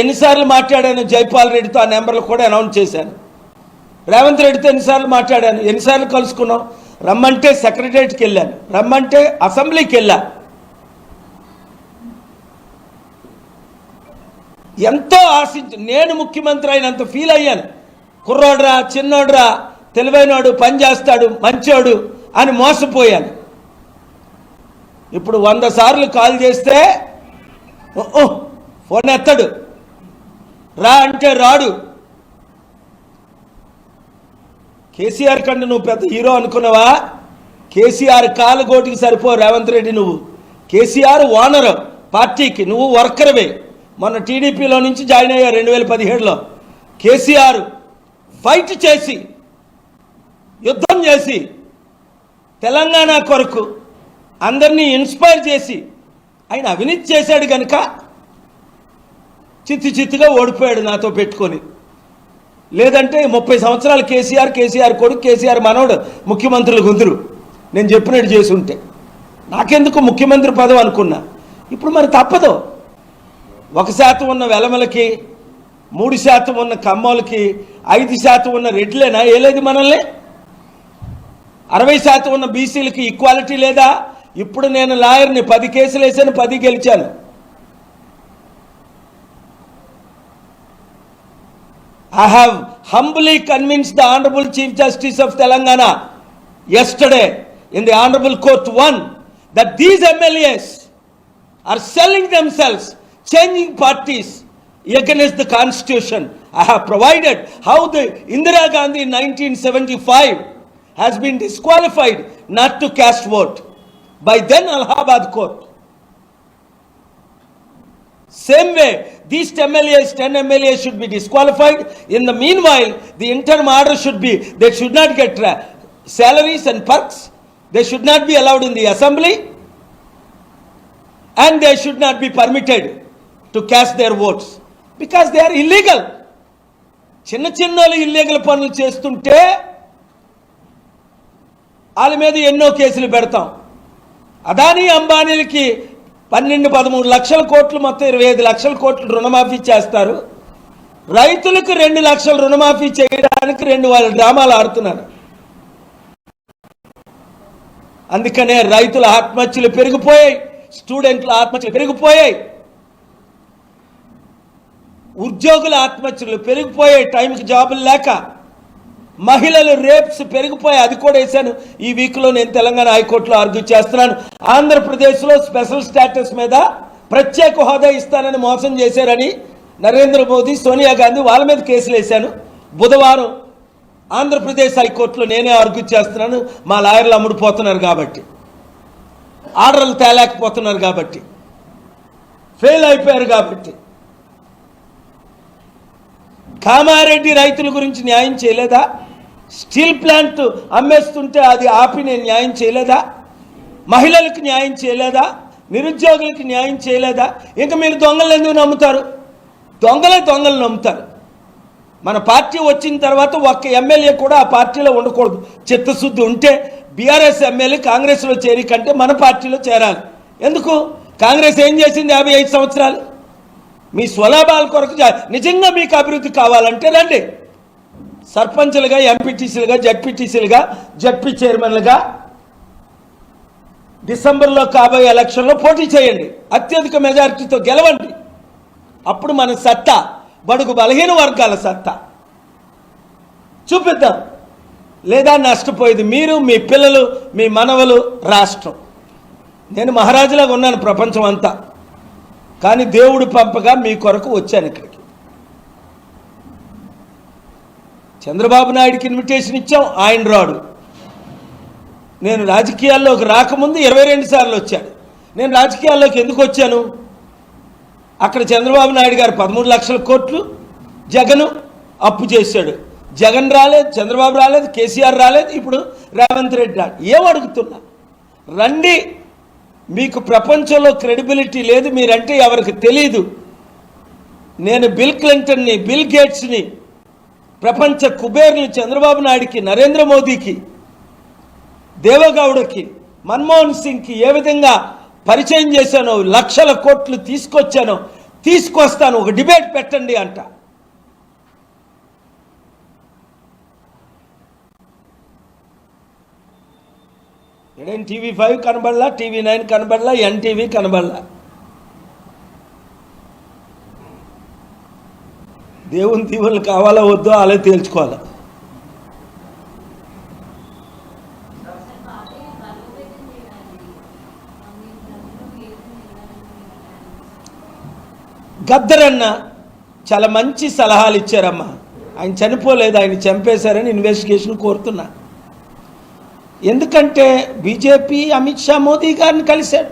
ఎన్నిసార్లు మాట్లాడాను జైపాల్ రెడ్డితో, ఆ నెంబర్లు కూడా అనౌన్స్ చేశాను. రేవంత్ రెడ్డితో ఎన్నిసార్లు మాట్లాడాను, ఎన్నిసార్లు కలుసుకున్నాం. రమ్మంటే సెక్రటరియట్కి వెళ్ళాను, రమ్మంటే అసెంబ్లీకి వెళ్ళా. ఎంతో ఆశించి నేను ముఖ్యమంత్రి అయినంత ఫీల్ అయ్యాను. కుర్రోడ్రా, చిన్నోడ్రా, తెలివైనోడు, పని చేస్తాడు, మంచోడు అని మోసపోయాను. ఇప్పుడు 100 సార్లు కాల్ చేస్తే ఫోన్ ఎత్తాడు, రా అంటే రాడు. కేసీఆర్ కంటే నువ్వు పెద్ద హీరో అనుకున్నావా? కేసీఆర్ కాలుగోటికి సరిపో రేవంత్ రెడ్డి. నువ్వు కేసీఆర్ ఓనర్ పార్టీకి, నువ్వు వర్కర్వే. మొన్న టీడీపీలో నుంచి జాయిన్ అయ్యా 2017లో. కేసీఆర్ ఫైట్ చేసి, యుద్ధం చేసి, తెలంగాణ కొరకు అందరినీ ఇన్స్పైర్ చేసి ఆయన అవినీతి చేశాడు కనుక చిత్తుగా ఓడిపోయాడు నాతో పెట్టుకొని. లేదంటే 30 సంవత్సరాలు కేసీఆర్ కొడుకు, కేసీఆర్ మనవడు ముఖ్యమంత్రులు గుంతురు నేను చెప్పినట్టు చేసి ఉంటే నాకెందుకు ముఖ్యమంత్రి పదవి అనుకున్నా. ఇప్పుడు మరి తప్పదు. 1% ఉన్న వెలమలకి, 3% ఉన్న కమ్మోలకి, 5% ఉన్న రెడ్లేనా ఏలేదు మనల్ని? 60% ఉన్న బీసీలకి ఈక్వాలిటీ లేదా? ఇప్పుడు నేను లాయర్ని, 10 కేసులు వేసాను, 10 గెలిచాను. I have humbly convinced the Honorable Chief Justice of Telangana yesterday in the Honorable Court 1 that these MLAs are selling themselves, changing parties against the Constitution. I have provided how the Indira Gandhi in 1975 has been disqualified not to cast vote by then Allahabad Court. Same way, these 10 MLAs should be disqualified. In the meanwhile, the interim order should be, they should not get salaries and perks. They should not be allowed in the assembly. And they should not be permitted to cast their votes. Because they are illegal. చిన్నోళ్ళు illegal పనులు చేస్తుంటే వాళ్ళ మీద ఎన్నో కేసులు పెడతాం. అదానీ అంబానీలకి 12-13 లక్షల కోట్లు, మొత్తం 25 లక్షల కోట్లు రుణమాఫీ చేస్తారు. రైతులకు 2 లక్షల రుణమాఫీ చేయడానికి 2 వాళ్ళ డ్రామాలు ఆడుతున్నారు. అందుకనే రైతుల ఆత్మహత్యలు పెరిగిపోయాయి, స్టూడెంట్ల ఆత్మహత్యలు పెరిగిపోయాయి, ఉద్యోగుల ఆత్మహత్యలు పెరిగిపోయాయి, టైంకి జాబులు లేక, మహిళలు రేప్స్ పెరిగిపోయాయి. అది కూడా వేశాను ఈ వీక్లో. నేను తెలంగాణ హైకోర్టులో ఆర్గ్యూ చేస్తున్నాను. ఆంధ్రప్రదేశ్లో స్పెషల్ స్టేటస్ మీద ప్రత్యేక హోదా ఇస్తానని మోసం చేశారని నరేంద్ర మోదీ, సోనియా గాంధీ వాళ్ళ మీద కేసులు వేశాను. బుధవారం ఆంధ్రప్రదేశ్ హైకోర్టులో నేనే ఆర్గ్యూ చేస్తున్నాను. మా లాయర్లు అమ్ముడుపోతున్నారు కాబట్టి, ఆర్డర్లు తేలేకపోతున్నారు కాబట్టి, ఫెయిల్ అయిపోయారు కాబట్టి. కామారెడ్డి రైతుల గురించి న్యాయం చేయలేదా? స్టీల్ ప్లాంట్ అమ్మేస్తుంటే అది ఆపి నేను న్యాయం చేయలేదా? మహిళలకు న్యాయం చేయలేదా? నిరుద్యోగులకు న్యాయం చేయలేదా? ఇంకా మీరు దొంగలు ఎందుకు నమ్ముతారు? దొంగలు నమ్ముతారు. మన పార్టీ వచ్చిన తర్వాత ఒక్క ఎమ్మెల్యే కూడా ఆ పార్టీలో ఉండకూడదు. చిత్తశుద్ధి ఉంటే బీఆర్ఎస్ ఎమ్మెల్యే కాంగ్రెస్లో చేరి కంటే మన పార్టీలో చేరాలి. ఎందుకు? కాంగ్రెస్ ఏం చేసింది 55 సంవత్సరాలు? మీ స్వలాభాల కొరకు నిజంగా మీకు అభివృద్ధి కావాలంటే రండి. సర్పంచులుగా, ఎంపీటీసీలుగా, జడ్పీటీసీలుగా, జడ్పీ చైర్మన్లుగా డిసెంబర్లో కాబోయే ఎలక్షన్లో పోటీ చేయండి. అత్యధిక మెజారిటీతో గెలవండి. అప్పుడు మన సత్తా, బడుగు బలహీన వర్గాల సత్తా చూపిద్దాం. లేదా నష్టపోయేది మీరు, మీ పిల్లలు, మీ మనవలు, రాష్ట్రం. నేను మహారాజులాగా ఉన్నాను ప్రపంచం అంతా, కానీ దేవుడు పంపగా మీ కొరకు వచ్చాను ఇక్కడికి. చంద్రబాబు నాయుడికి ఇన్విటేషన్ ఇచ్చాం, ఆయన రాడు. నేను రాజకీయాల్లోకి రాకముందు 22 సార్లు వచ్చాడు. నేను రాజకీయాల్లోకి ఎందుకు వచ్చాను? అక్కడ చంద్రబాబు నాయుడు గారు 13 లక్షల కోట్లు జగన్ అప్పు చేశాడు. జగన్ రాలేదు, చంద్రబాబు రాలేదు, కేసీఆర్ రాలేదు, ఇప్పుడు రేవంత్ రెడ్డి రాడు. ఏం అడుగుతున్నా? రండి. మీకు ప్రపంచంలో క్రెడిబిలిటీ లేదు, మీరంటే ఎవరికి తెలీదు. నేను బిల్ క్లింటన్ని, బిల్ గేట్స్ని, ప్రపంచ కుబేర్ని చంద్రబాబు నాయుడికి, నరేంద్ర మోదీకి, దేవగౌడకి, మన్మోహన్ సింగ్కి ఏ విధంగా పరిచయం చేశానో, లక్షల కోట్లు తీసుకొచ్చానో, తీసుకొస్తాను, ఒక డిబేట్ పెట్టండి అంట. ఎడేం TV5 కనబడలా, TV9 కనబడలా, NTV కనబడలా. దేవుని దీవెనలు కావాలా వద్దో అలా తేల్చుకోవాలి. గద్దరన్న చాలా మంచి సలహాలు ఇచ్చారమ్మా. ఆయన చనిపోలేదు, ఆయన చంపేశారని ఇన్వెస్టిగేషన్ కోరుతున్నా. ఎందుకంటే బీజేపీ అమిత్ షా మోదీ గారిని కలిశాడు,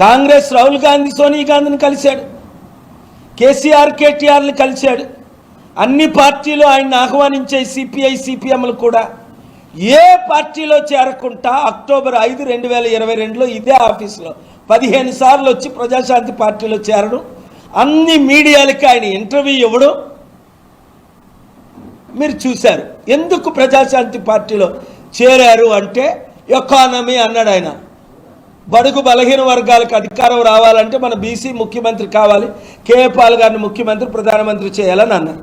కాంగ్రెస్ రాహుల్ గాంధీ సోనియా గాంధీని కలిశాడు, కేసీఆర్ కేటీఆర్ని కలిశాడు. అన్ని పార్టీలు ఆయన్ని ఆహ్వానించే సిపిఐ సిపిఎంలు కూడా ఏ పార్టీలో చేరకుండా అక్టోబర్ 5, 2022లో ఇదే ఆఫీసులో 15 సార్లు వచ్చి ప్రజాశాంతి పార్టీలో చేరడం, అన్ని మీడియాలకి ఆయన ఇంటర్వ్యూ ఇవ్వడం మీరు చూశారు. ఎందుకు ప్రజాశాంతి పార్టీలో చేరారు అంటే ఎకానమీ అన్నాడు ఆయన. బడుగు బలహీన వర్గాలకు అధికారం రావాలంటే మన బీసీ ముఖ్యమంత్రి కావాలి, కేఏ పాల్ గారిని ముఖ్యమంత్రి ప్రధానమంత్రి చేయాలని అన్నారు.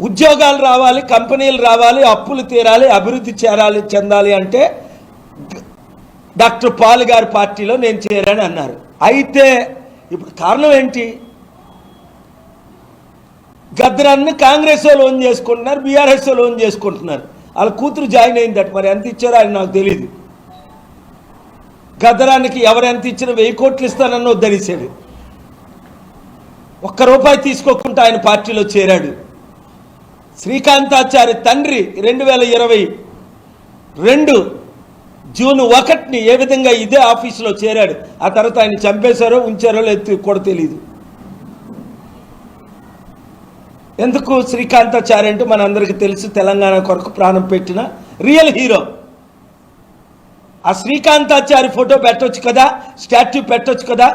ఉద్యోగాలు రావాలి, కంపెనీలు రావాలి, అప్పులు తీరాలి, అభివృద్ధి చెందాలి అంటే డాక్టర్ పాల్ గారి పార్టీలో నేను చేరాను అన్నారు. అయితే ఇప్పుడు కారణం ఏంటి? గద్దరాన్ని కాంగ్రెస్ వాళ్ళు ఓన్ చేసుకుంటున్నారు, బీఆర్ఎస్ వాళ్ళు ఓన్ చేసుకుంటున్నారు. వాళ్ళ కూతురు జాయిన్ అయిందట, మరి ఎంత ఇచ్చారో ఆయన నాకు తెలియదు. గద్దరానికి ఎవరు ఎంత ఇచ్చినా 1000 కోట్లు ఇస్తానన్న వద్దనిసాడు. ₹1 తీసుకోకుండా ఆయన పార్టీలో చేరాడు. శ్రీకాంతాచారి తండ్రి 2022 జూన్ 1 ఏ విధంగా ఇదే ఆఫీసులో చేరాడు. ఆ తర్వాత ఆయన చంపేశారో ఉంచారో లేదు కూడా తెలియదు. ఎందుకు శ్రీకాంతాచారి అంటే మనందరికీ తెలుసు, తెలంగాణ కొరకు ప్రాణం పెట్టిన రియల్ హీరో. ఆ శ్రీకాంతాచారి ఫోటో పెట్టొచ్చు కదా, స్టాట్యూ పెట్టొచ్చు కదా.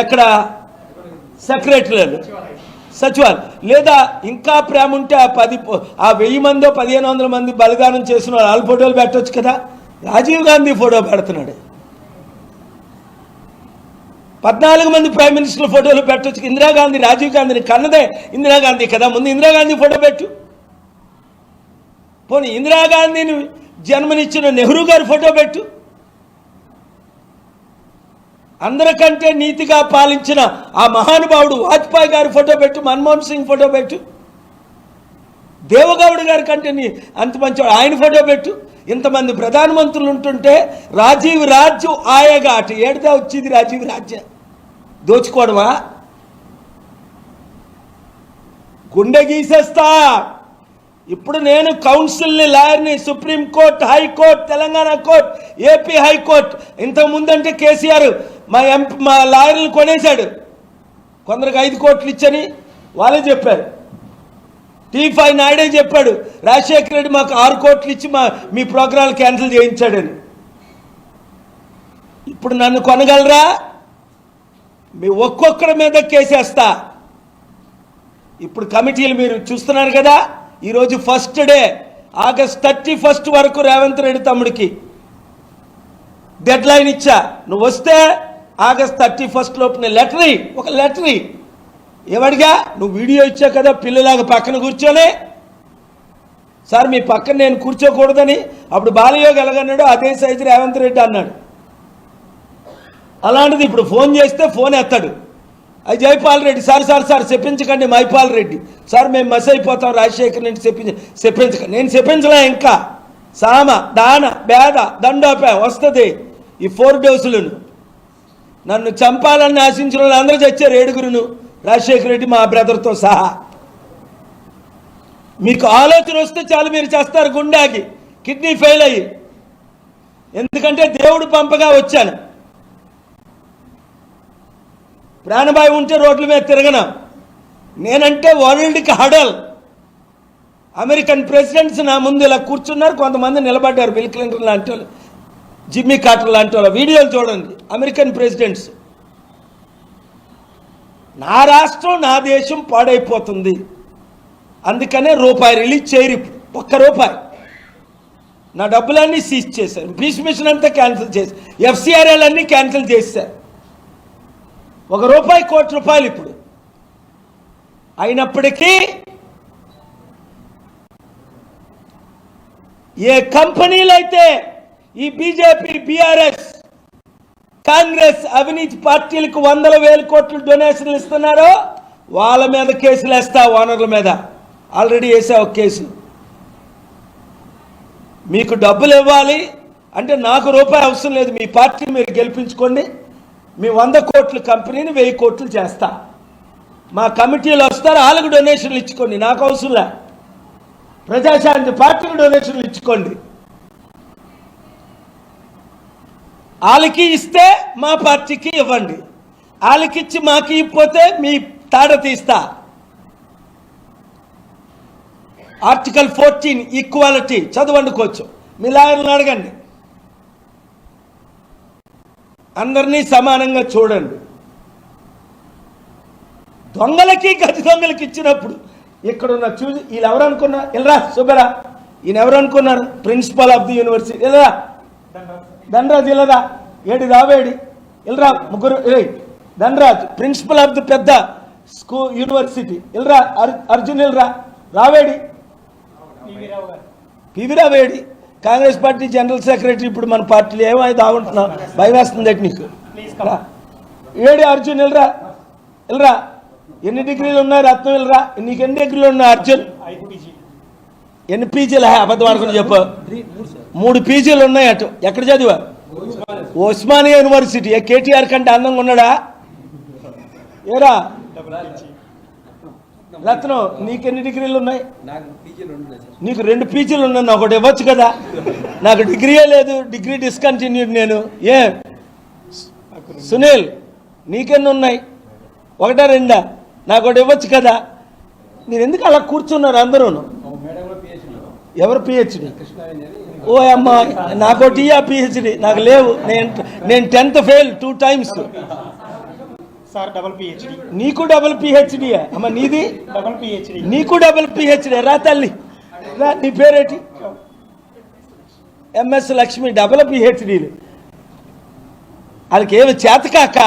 ఎక్కడ? సెక్రటరీలు, సచివాలయం. లేదా ఇంకా ప్రేమ ఉంటే ఆ 1000 మందో 1500 మంది బలిదానం చేసిన వాళ్ళ ఫోటోలు పెట్టొచ్చు కదా. రాజీవ్ గాంధీ ఫోటో పెడుతున్నాడు. 14 మంది ప్రైమ్ మినిస్టర్ల ఫోటోలు పెట్టొచ్చు. ఇందిరాగాంధీ, రాజీవ్ గాంధీని కన్నదే ఇందిరాగాంధీ కదా, ముందు ఇందిరాగాంధీ ఫోటో పెట్టు. పోనీ ఇందిరాగాంధీని జన్మనిచ్చిన నెహ్రూ గారి ఫోటో పెట్టు. అందరికంటే నీతిగా పాలించిన ఆ మహానుభావుడు వాజ్పేయి గారి ఫోటో పెట్టు, మన్మోహన్ సింగ్ ఫోటో పెట్టు, దేవగౌడ గారి కంటే అంత మంచివాడు ఆయన ఫోటో పెట్టు. ఇంతమంది ప్రధానమంత్రులు ఉంటుంటే రాజీవ్ రాజ్యం ఆయగా అటు ఏడితే వచ్చింది రాజీవ్ రాజ్యం. దోచుకోవడమా? గుండె గీసేస్తా. ఇప్పుడు నేను కౌన్సిల్ని, లాయర్ని, Supreme Court, High Court, Telangana court, AP High Court. ఇంతకుముందంటే కేసీఆర్ మా లాయర్లు కొనేశాడు. కొందరికి 5 కోట్లు ఇచ్చని వాళ్ళే చెప్పారు. T5 నాయుడే చెప్పాడు, రాజశేఖర రెడ్డి మాకు 6 కోట్లు ఇచ్చి మీ ప్రోగ్రాంలు క్యాన్సిల్ చేయించాడని. ఇప్పుడు నన్ను కొనగలరా? మీ ఒక్కొక్కరి మీద కేసేస్తా. ఇప్పుడు కమిటీలు మీరు చూస్తున్నారు కదా. ఈరోజు ఫస్ట్ డే, ఆగస్ట్ 31 వరకు రేవంత్ రెడ్డి తమ్ముడికి డెడ్ లైన్ ఇచ్చా. నువ్వు వస్తే ఆగస్ట్ 31 లోపున ఒక లెటరీ ఏమడిగా, నువ్వు వీడియో ఇచ్చావు కదా పిల్లలాగా పక్కన కూర్చొని, సార్ మీ పక్కన నేను కూర్చోకూడదని. అప్పుడు బాలయోగి ఎలాగన్నాడు అదే సైజు రేవంత్ రెడ్డి అన్నాడు. అలాంటిది ఇప్పుడు ఫోన్ చేస్తే ఫోన్ ఎత్తాడు. అది జైపాల్ రెడ్డి, సార్ చెప్పించకండి మైపాల్ రెడ్డి, సార్ మేము మస్ అయిపోతాం రాజశేఖర్ రెడ్డి చెప్పించకండి. నేను చెప్పించలే. ఇంకా సామ, దాన, బేద, దండోపే వస్తుంది. ఈ 4 డోసులను నన్ను చంపాలని ఆశించిన వాళ్ళు అందరూ చచ్చారు. 7గురును, రాజశేఖర రెడ్డి మా బ్రదర్తో సహా. మీకు ఆలోచన వస్తే చాలు మీరు చేస్తారు. గుండాకి కిడ్నీ ఫెయిల్ అయ్యి, ఎందుకంటే దేవుడు పంపగా వచ్చాను. ప్రాణభాయం ఉంటే రోడ్ల మీద తిరగను. నేనంటే వరల్డ్కి హడల్. అమెరికన్ ప్రెసిడెంట్స్ నా ముందు ఇలా కూర్చున్నారు, కొంతమంది నిలబడ్డారు. బిల్ క్లింటన్ లాంటి వాళ్ళు, జిమ్మీ కార్టర్ లాంటి వాళ్ళ వీడియోలు చూడండి. American presidents. నా రాష్ట్రం, నా దేశం పాడైపోతుంది, అందుకనే ₹1 రిలీజ్ చేయరు. ఇప్పుడు ₹1 నా డబ్బులన్నీ సీజ్ చేశారు. పీస్ మిషన్ అంతా క్యాన్సిల్ చేశారు. ఎఫ్సిఆర్ఎల్ అన్నీ క్యాన్సిల్ చేశారు. ₹1 కోటి ఇప్పుడు. అయినప్పటికీ ఏ కంపెనీలు అయితే ఈ బీజేపీ, బీఆర్ఎస్, కాంగ్రెస్ అవినీతి పార్టీలకు 100,000 కోట్లు డొనేషన్లు ఇస్తున్నారో వాళ్ళ మీద కేసులు వేస్తా. ఓనర్ల మీద ఆల్రెడీ వేసా ఒక కేసు. మీకు డబ్బులు ఇవ్వాలి అంటే నాకు రూపాయి అవసరం లేదు. మీ పార్టీని మీరు గెలిపించుకోండి. మీ 100 కోట్ల కంపెనీని 1000 కోట్లు చేస్తా. మా కమిటీలు వస్తారు, వాళ్ళకు డొనేషన్లు ఇచ్చుకోండి, నాకు అవసరంలే. ప్రజాశాంతి పార్టీకి డొనేషన్లు ఇచ్చుకోండి. వాళ్ళకి ఇస్తే మా పార్టీకి ఇవ్వండి. వాళ్ళకిచ్చి మాకు ఇవ్వకపోతే మీ తాడ తీస్తా. ఆర్టికల్ 14 ఈక్వాలిటీ చదవండి కొంచెం. మీ లాయర్లను అడగండి. అందరినీ సమానంగా చూడండి. దొంగలకి గది దొంగలకి ఇచ్చినప్పుడు ఇక్కడున్న చూసి వీళ్ళు ఎవరు అనుకున్నారు? వెళ్ళరా సుబ్బరా, ఈయన ఎవరు అనుకున్నారు? Principal of the university. వెళ్ళరా ధనరాజు, వెళ్ళరా ఏడి రావేడి, వెళ్ళరా ముగ్గురు. ధనరాజు ప్రిన్సిపల్ ఆఫ్ ది పెద్ద స్కూల్ యూనివర్సిటీ. వెళ్ళరా అర్జున్, వెళ్ళరా రావేడి. పివి రావేడి కాంగ్రెస్ పార్టీ జనరల్ సెక్రటరీ. ఇప్పుడు మన పార్టీలో ఏమైతే ఆగుంటున్నావు, భయం వేస్తుంది నీకు. ఏడి అర్జున్, వెళ్ళరా వెళ్ళరా. ఎన్ని డిగ్రీలు ఉన్నాయి రత్నం? వెళ్ళరా. నీకు ఎన్ని డిగ్రీలు ఉన్నాయి అర్జున్? ఎన్ని పీజీలు? అబద్ధం ఆడుకుని చెప్పు. 3 పీజీలు ఉన్నాయి. అటు ఎక్కడ చదివా? ఉస్మానియా యూనివర్సిటీ. కేటీఆర్ కంటే అందంగా ఉన్నాడా? ఏరా రత్నం, నీకెన్ని డిగ్రీలు ఉన్నాయి? నీకు 2 పీజీలు ఉన్నాయి. నాకు ఒకటి ఇవ్వచ్చు కదా. నాకు డిగ్రీయే లేదు, డిగ్రీ డిస్కంటిన్యూడ్ నేను. ఏ సునీల్, నీకెన్ని ఉన్నాయి? 1 2? నాకు ఒకటి ఇవ్వచ్చు కదా. మీరు ఎందుకు అలా కూర్చున్నారు అందరూ? ఎవరు పిహెచ్డి? ఓ అమ్మా, నాకోటి పిహెచ్డి నాకు లేవు. నేను 10th ఫెయిల్ 2 times. నీకు డబుల్ పిహెచ్డి అమ్మ? నీది నీకు డబుల్ పిహెచ్డి. రా తల్లి రా. నీ పేరేటి? ఎంఎస్ లక్ష్మి. డబుల్ పిహెచ్డీలు. వాళ్ళకి ఏమి చేతకాక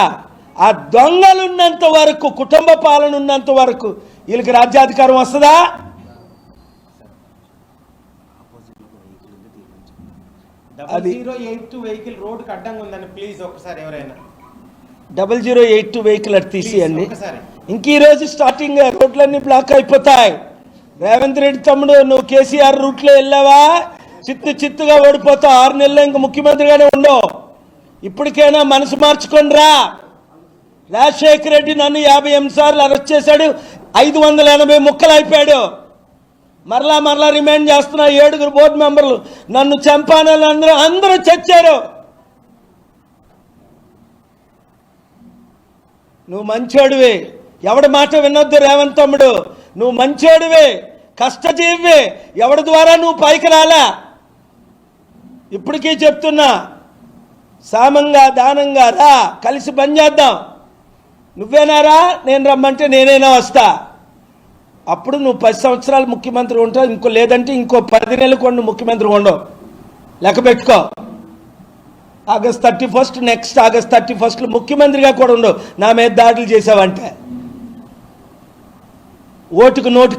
ఆ దొంగలున్నంత వరకు, కుటుంబ పాలన ఉన్నంత వరకు వీళ్ళకి రాజ్యాధికారం వస్తుందా? అది 082 వెహికల్ రోడ్డుకి అడ్డంగా ఉందని ప్లీజ్ ఒకసారి ఎవరైనా 0082 వెహికల్ అటు తీసేయండి. ఇంక ఈరోజు స్టార్టింగ్ రోడ్లన్నీ బ్లాక్ అయిపోతాయి. రేవంత్ రెడ్డి తమ్ముడు, నువ్వు కేసీఆర్ రూట్లో వెళ్ళావా చిత్తుగా ఓడిపోతావు. 6 నెలలు ఇంక ముఖ్యమంత్రిగానే ఉండవు. ఇప్పటికైనా మనసు మార్చుకొని రా. రాజశేఖర రెడ్డి నన్ను 58 సార్లు అరెస్ట్ చేశాడు. 580 ముక్కలు అయిపోయాడు. మరలా రిమైండ్ చేస్తున్నా. 7 బోర్డు మెంబర్లు నన్ను చంపానని అందరూ చచ్చారు. నువ్వు మంచోడివే, ఎవడి మాట వినొద్దు రేవంత్ తమ్ముడు. నువ్వు మంచోడివే, కష్టజీవివే. ఎవడి ద్వారా నువ్వు పైకి రాలా. ఇప్పటికీ చెప్తున్నా, సామంగా దానంగా రా, కలిసి పని చేద్దాం. నువ్వేనారా, నేను రమ్మంటే నేనైనా వస్తా. అప్పుడు నువ్వు 10 సంవత్సరాలు ముఖ్యమంత్రి ఉంటావు. లేదంటే ఇంకో 10 నెలలు కూడా నువ్వు ముఖ్యమంత్రి ఉండవు. లెక్క పెట్టుకో. ఆగస్ట్ 31 నెక్స్ట్ ఆగస్ట్ 31 ముఖ్యమంత్రిగా కూడా ఉండవు. నా మీద దాడులు చేసావంటే ఓటుకు నోటు.